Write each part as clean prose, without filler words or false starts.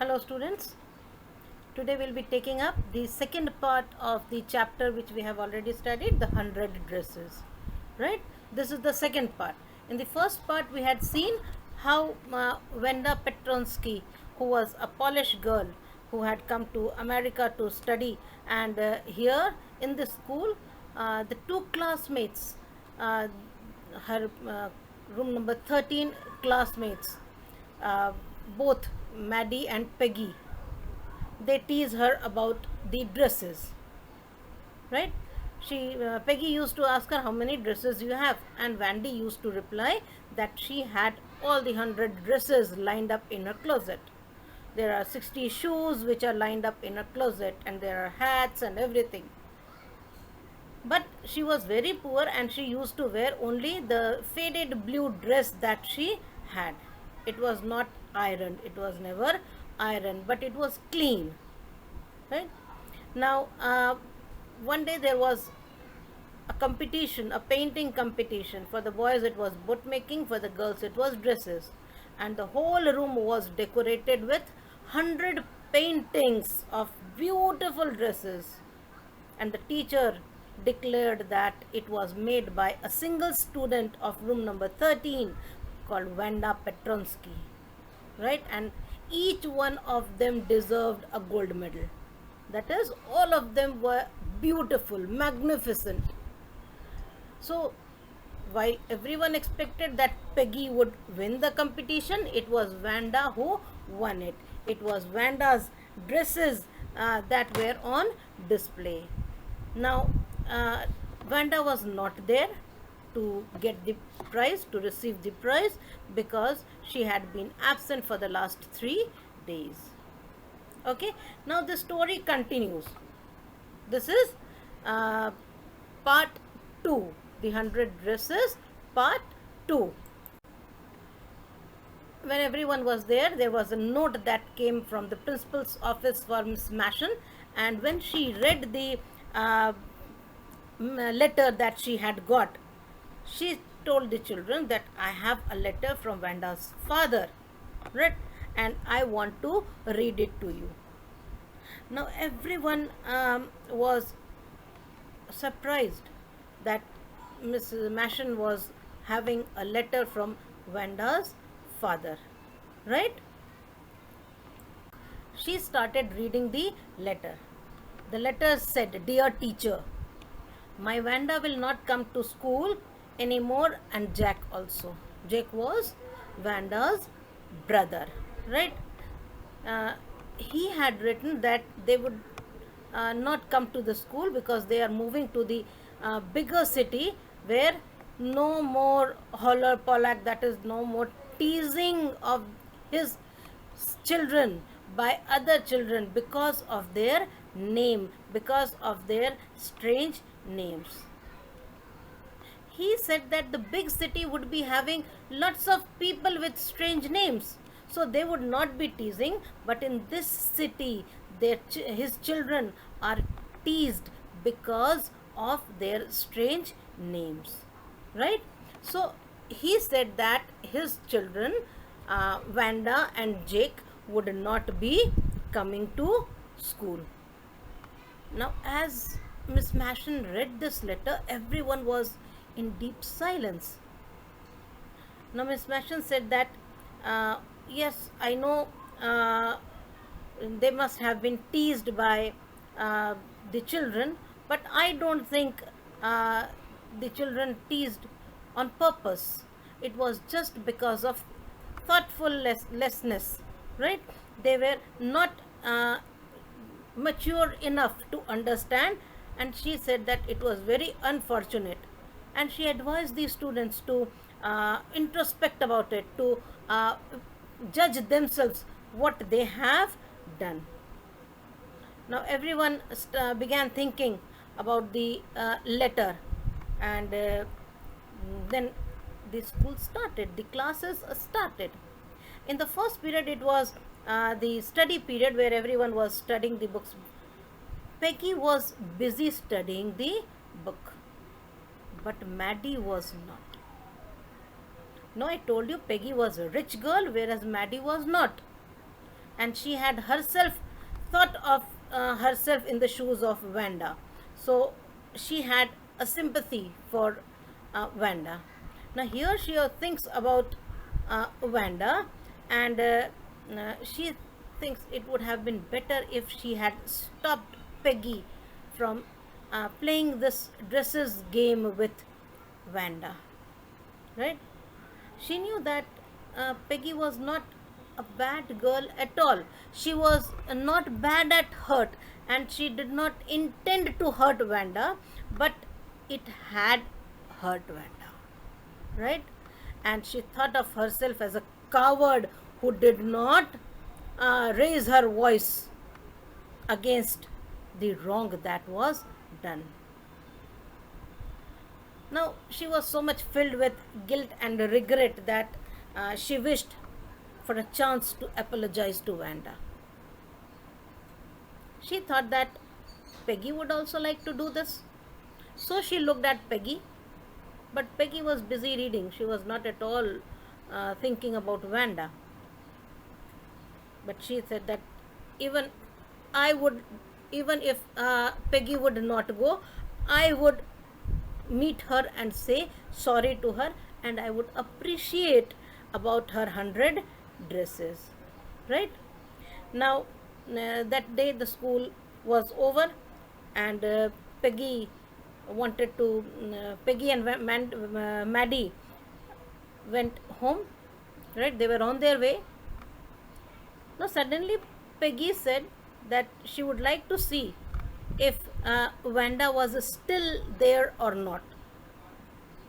Hello students, today we'll be taking up the second part of the chapter which we have already studied, the 100 dresses. Right? This is the second part. In the first part we had seen how Wanda Petronsky, who was a Polish girl who had come to America to study, and here in the school the two classmates, uh, her room number 13 classmates, uh, both Maddie and Peggy, they tease her about the dresses, right? Peggy used to ask her how many dresses you have, and Vandy used to reply that she had all the 100 dresses lined up in her closet. There are 60 shoes which are lined up in her closet, and there are hats and everything. But she was very poor and she used to wear only the faded blue dress that she had. It was not ironed, it was never ironed, but it was clean. Right? Now, one day there was a competition, a painting competition. For the boys, it was bootmaking, for the girls, it was dresses. And the whole room was decorated with 100 paintings of beautiful dresses. And the teacher declared that it was made by a single student of room number 13 called Wanda Petronsky, right? And each one of them deserved a gold medal. That is, all of them were beautiful, magnificent. So while everyone expected that Peggy would win the competition, it was Wanda who won it. It was Wanda's dresses that were on display. Now, Wanda was not there to get the prize, to receive the prize, because she had been absent for the last 3 days. Okay, now the story continues. This is part 2, the 100 dresses, part 2. When everyone was there, there was a note that came from the principal's office for Miss Mashan, and when she read the letter that she had got, she told the children that I have a letter from Vanda's father, right? And I want to read it to you. Now everyone was surprised that Mrs. Mashan was having a letter from Vanda's father, right? She started reading the letter. The letter said, "Dear teacher, my Vanda will not come to school anymore, and Jack also." Jack was Vanda's brother, right? He had written that they would not come to the school because they are moving to the bigger city where no more holler pollack, that is, no more teasing of his children by other children because of their name, because of their strange names. He said that the big city would be having lots of people with strange names, so they would not be teasing, but in this city his children are teased because of their strange names, right? So he said that his children, Vanda and Jake, would not be coming to school. Now, as Miss Mashan read this letter, everyone was in deep silence. Now, Miss Mashan said that, yes, I know they must have been teased by the children, but I don't think the children teased on purpose. It was just because of thoughtfulness, right? They were not mature enough to understand, and she said that it was very unfortunate, and she advised the students to introspect about it, to judge themselves what they have done. Now everyone began thinking about the letter, and then the school started, the classes started. In the first period, it was the study period where everyone was studying the books. Peggy was busy studying the book, but Maddie was not. No, I told you Peggy was a rich girl, whereas Maddie was not. and she had herself thought of herself in the shoes of Vanda. So she had a sympathy for Vanda. Now here she thinks about Vanda, and she thinks it would have been better if she had stopped Peggy from playing this dresses game with Vanda. Right? She knew that Peggy was not a bad girl at all. She was not bad at hurt, and she did not intend to hurt Vanda, but it had hurt Vanda, right? And she thought of herself as a coward who did not raise her voice against the wrong that was done. Now, she was so much filled with guilt and regret that she wished for a chance to apologize to Vanda. She thought that Peggy would also like to do this. So she looked at Peggy, but Peggy was busy reading. She was not at all thinking about Vanda. But she said that even I would, even if Peggy would not go, I would meet her and say sorry to her, and I would appreciate about her 100 dresses. Right? Now, that day the school was over, and Peggy wanted to, Peggy and Maddie went home. Right? They were on their way. Now, suddenly Peggy said that she would like to see if Vanda was still there or not.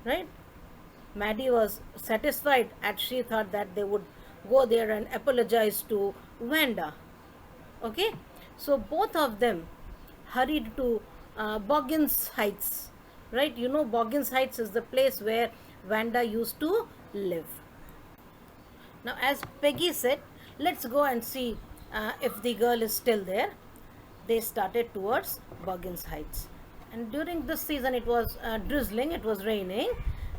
Right? Maddie was satisfied, and she thought that they would go there and apologize to Vanda. Okay? So both of them hurried to Boggins Heights. Right? You know, Boggins Heights is the place where Vanda used to live. Now, as Peggy said, let's go and see if the girl is still there. They started towards Boggins Heights. And during this season, it was drizzling, it was raining.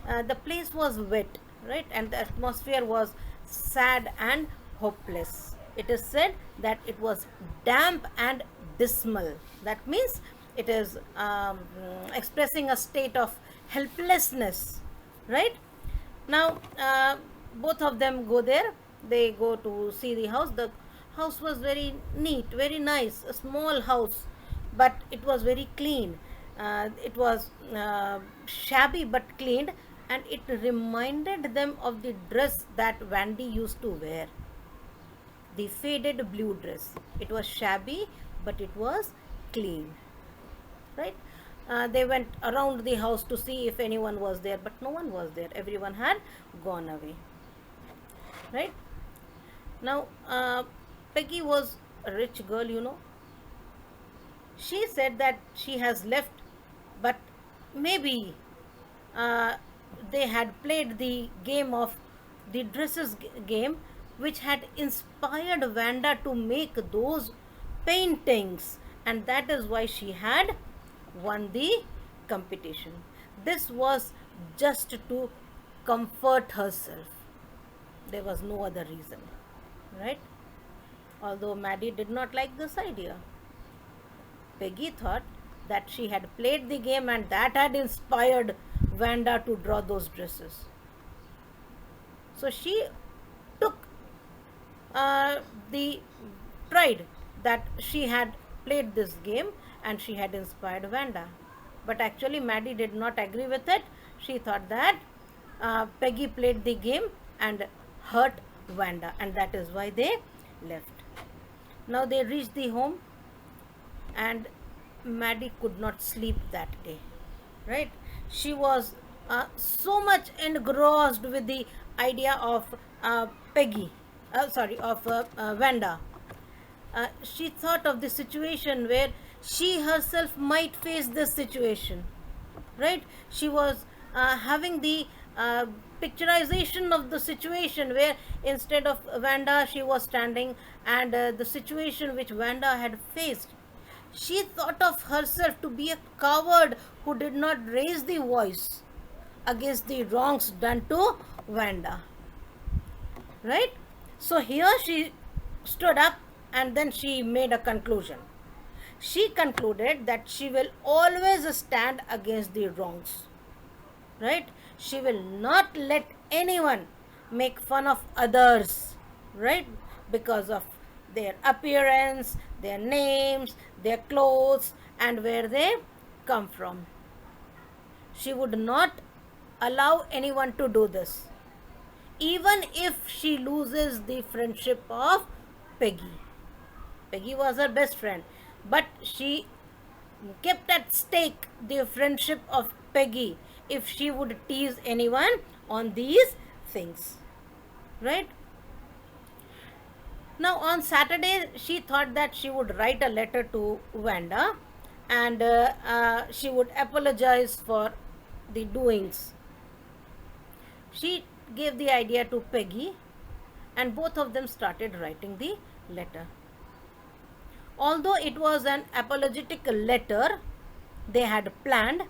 The place was wet, right? And the atmosphere was sad and hopeless. It is said that it was damp and dismal. That means it is expressing a state of helplessness, right? Now, both of them go there. They go to see the house. The house was very neat, very nice, a small house, but it was very clean. It was shabby but cleaned, and it reminded them of the dress that Vandy used to wear, the faded blue dress. It was shabby, but it was clean, right? They went around the house to see if anyone was there, but no one was there. Everyone had gone away, right? Now, Peggy was a rich girl, you know. She said that she has left, but maybe they had played the game of the dresses game, which had inspired Vanda to make those paintings, and that is why she had won the competition. This was just to comfort herself. There was no other reason, right? Although Maddie did not like this idea. Peggy thought that she had played the game and that had inspired Vanda to draw those dresses. So she took the pride that she had played this game and she had inspired Vanda. But actually, Maddie did not agree with it. She thought that Peggy played the game and hurt Vanda, and that is why they left. Now they reached the home, and Maddie could not sleep that day. Right? She was so much engrossed with the idea of Vanda. She thought of the situation where she herself might face this situation, right? She was having the picturization of the situation where instead of Vanda she was standing, and the situation which Vanda had faced. She thought of herself to be a coward who did not raise the voice against the wrongs done to Vanda, right? So here she stood up and then she made a conclusion. She concluded that she will always stand against the wrongs, right? She will not let anyone make fun of others, right? Because of their appearance, their names, their clothes, and where they come from. She would not allow anyone to do this, even if she loses the friendship of Peggy. Peggy was her best friend, but she kept at stake the friendship of Peggy if she would tease anyone on these things, right? Now, on Saturday, she thought that she would write a letter to Wanda and she would apologize for the doings. She gave the idea to Peggy, and both of them started writing the letter. Although it was an apologetic letter they had planned,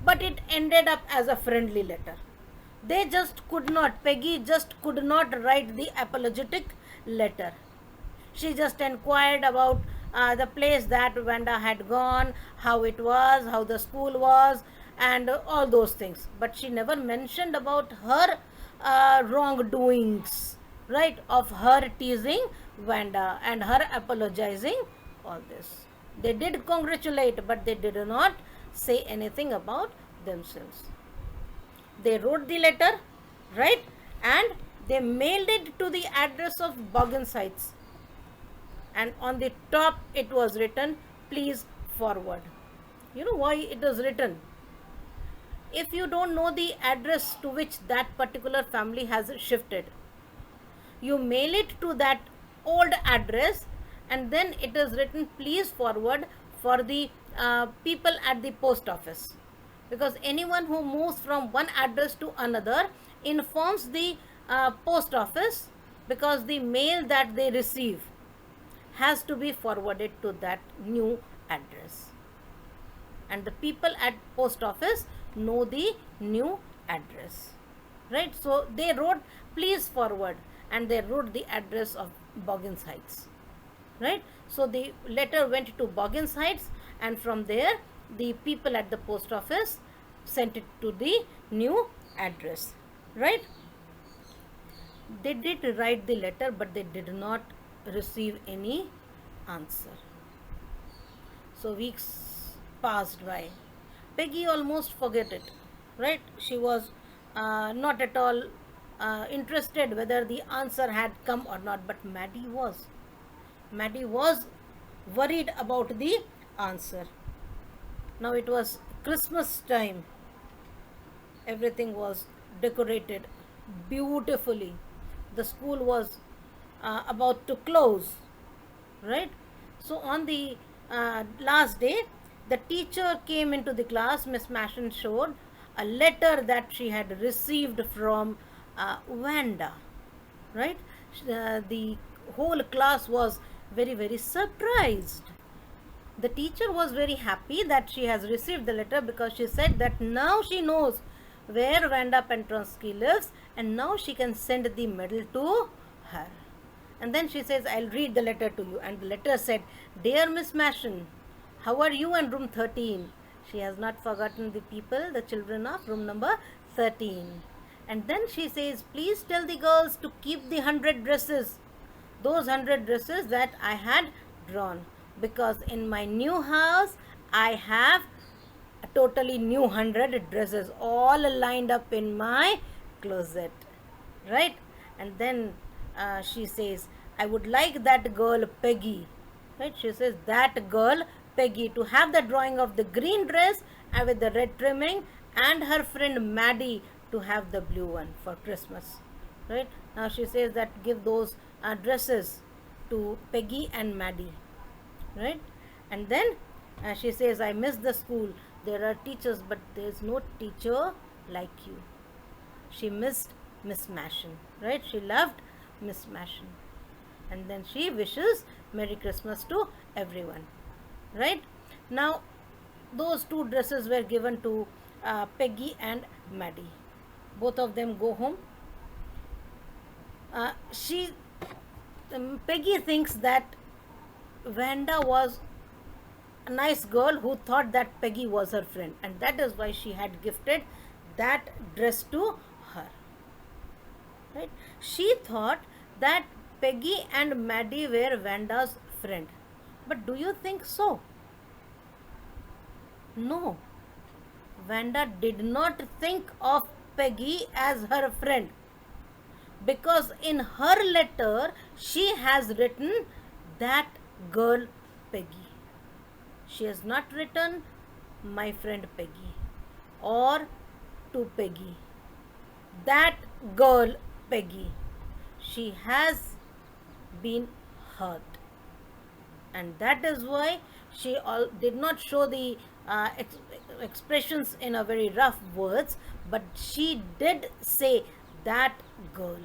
but it ended up as a friendly letter. They just could not, Peggy just could not write the apologetic letter. She just inquired about the place that Wanda had gone, how it was, how the school was, and all those things. But she never mentioned about her wrongdoings, right? Of her teasing Wanda and her apologizing, all this. They did congratulate, but they did not say anything about themselves. They wrote the letter, right? And they mailed it to the address of Boggins Heights. And on the top it was written, please forward. You know why it was written? If you don't know the address to which that particular family has shifted, you mail it to that old address, and then it is written please forward for the people at the post office, because anyone who moves from one address to another informs the post office, because the mail that they receive has to be forwarded to that new address, and the people at post office know the new address, right? So they wrote please forward, and they wrote the address of Boggins Heights, right? So the letter went to Boggins Heights, and from there the people at the post office sent it to the new address, right? They did write the letter, but they did not receive any answer. So weeks passed by. Peggy almost forget it, right? She was not at all interested whether the answer had come or not, but Maddie was. Maddie was worried about the answer. Now it was Christmas time. Everything was decorated beautifully. The school was about to close, right? So on the last day, the teacher came into the class. Miss Mashin showed a letter that she had received from Wanda, right? The whole class was very surprised. The teacher was very happy that she has received the letter, because she said that now she knows where Wanda Pentronsky lives, and now she can send the medal to her. And then she says, I'll read the letter to you. And the letter said, Dear Miss Mashin, how are you in room 13? She has not forgotten the people, the children of room number 13. And then she says, please tell the girls to keep the 100 dresses, those 100 dresses that I had drawn, because in my new house I have a totally new 100 dresses all lined up in my closet, right? And then she says, I would like that girl Peggy, right? She says that girl Peggy to have the drawing of the green dress with the red trimming, and her friend Maddie to have the blue one for Christmas, right? Now she says that give those dresses to Peggy and Maddie, right? And then she says, I miss the school. There are teachers, but there's no teacher like you. She missed Miss Mashin, right? She loved Miss Mashin. And then she wishes Merry Christmas to everyone, right? Now those two dresses were given to Peggy and Maddie. Both of them go home. She Peggy thinks that Vanda was a nice girl who thought that Peggy was her friend, and that is why she had gifted that dress to her. Right? She thought that Peggy and Maddie were Vanda's friend. But do you think so? No. Vanda did not think of Peggy as her friend, because in her letter she has written that girl Peggy. She has not written my friend Peggy or to Peggy. That girl Peggy. She has been hurt, and that is why she did not show the expressions in a very rough words, but she did say that girl.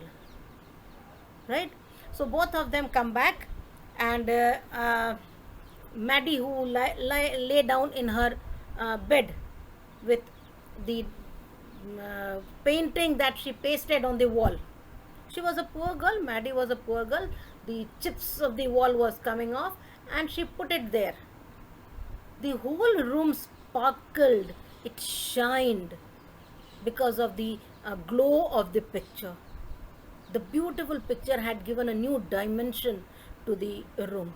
Right? So both of them come back, and Maddie, who lay down in her bed with the painting that she pasted on the wall. She was a poor girl. Maddie was a poor girl. The chips of the wall was coming off, and she put it there. The whole room sparkled. It shined because of the glow of the picture. The beautiful picture had given a new dimension to the room.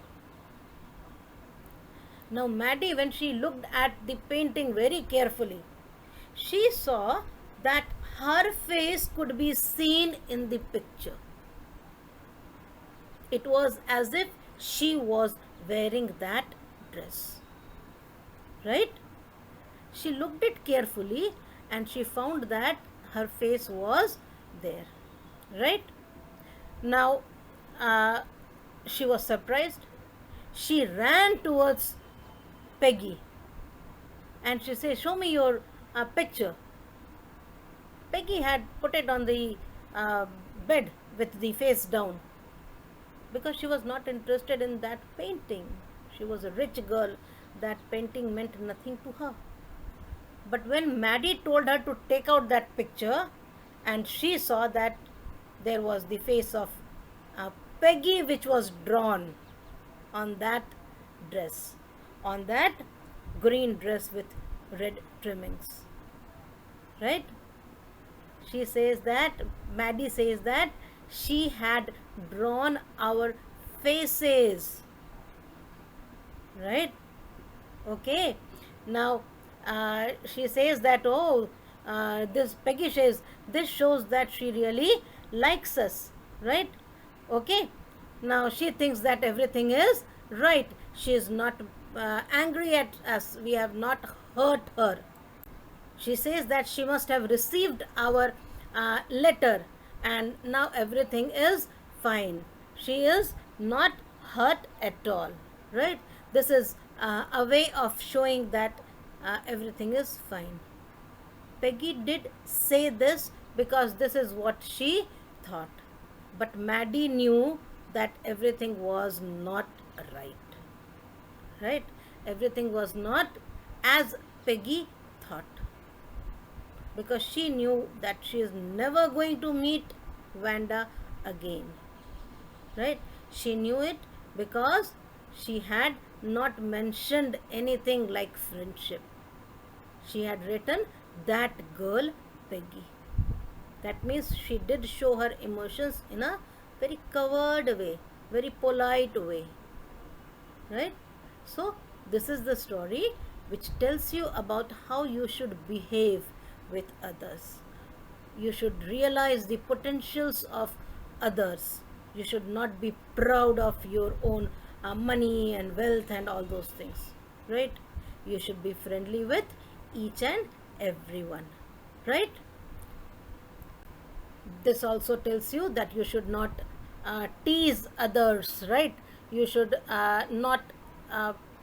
Now, Maddie, when she looked at the painting very carefully, she saw that her face could be seen in the picture. It was as if she was wearing that dress. Right? She looked it carefully and she found that her face was there. Right? Now, she was surprised. She ran towards Peggy and she said, "Show me your picture." Peggy had put it on the bed with the face down because she was not interested in that painting. She was a rich girl. That painting meant nothing to her. But when Maddie told her to take out that picture, and she saw that there was the face of Peggy which was drawn on that dress, on that green dress with red trimmings. Right? She says that, Maddie says that she had drawn our faces. Right? Okay. Now, she says that, oh, this Peggy says, this shows that she really likes us. Right? Okay. Now, she thinks that everything is right. She is not angry at us. We have not hurt her. She says that she must have received our letter and now everything is fine. She is not hurt at all. Right? This is a way of showing that everything is fine. Peggy did say this because this is what she thought. But Maddie knew that everything was not right. Right? Everything was not as Peggy thought. Because she knew that she is never going to meet Vanda again. Right? She knew it because she had not mentioned anything like friendship. She had written that girl Peggy. That means she did show her emotions in a very covered way, very polite way. Right? So, this is the story which tells you about how you should behave with others. You should realize the potentials of others. You should not be proud of your own money and wealth and all those things. Right? You should be friendly with each and everyone. Right? This also tells you that you should not tease others. Right? You should not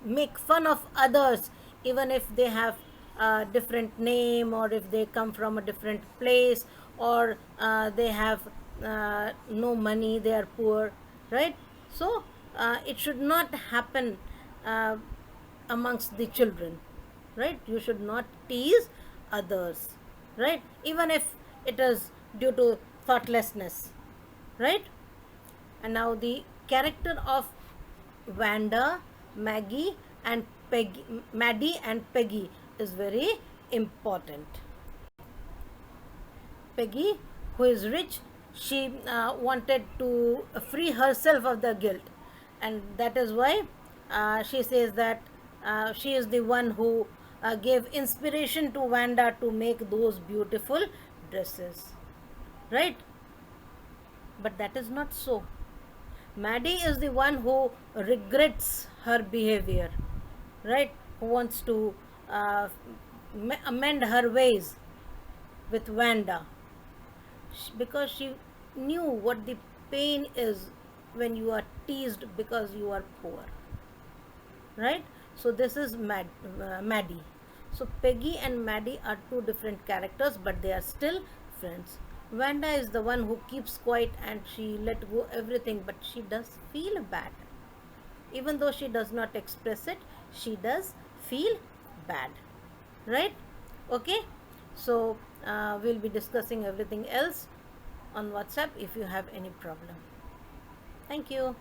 make fun of others even if they have a different name or if they come from a different place or they have no money, they are poor. Right? So it should not happen amongst the children. Right? You should not tease others. Right? Even if it is due to thoughtlessness. Right? And now the character of Wanda, Maggie, and Peggy, Maddie and Peggy is very important. Peggy, who is rich, she wanted to free herself of the guilt, and that is why she says that she is the one who gave inspiration to Wanda to make those beautiful dresses, right? But that is not so. Maddie is the one who regrets her behavior, right? Who wants to uh, amend her ways with Wanda, because she knew what the pain is when you are teased because you are poor, right? So this is Maddie. So Peggy and Maddie are two different characters, but they are still friends. Wanda is the one who keeps quiet and she let go everything, but she does feel bad. Even though she does not express it, she does feel bad, right? Okay, so we'll be discussing everything else on WhatsApp if you have any problem. Thank you.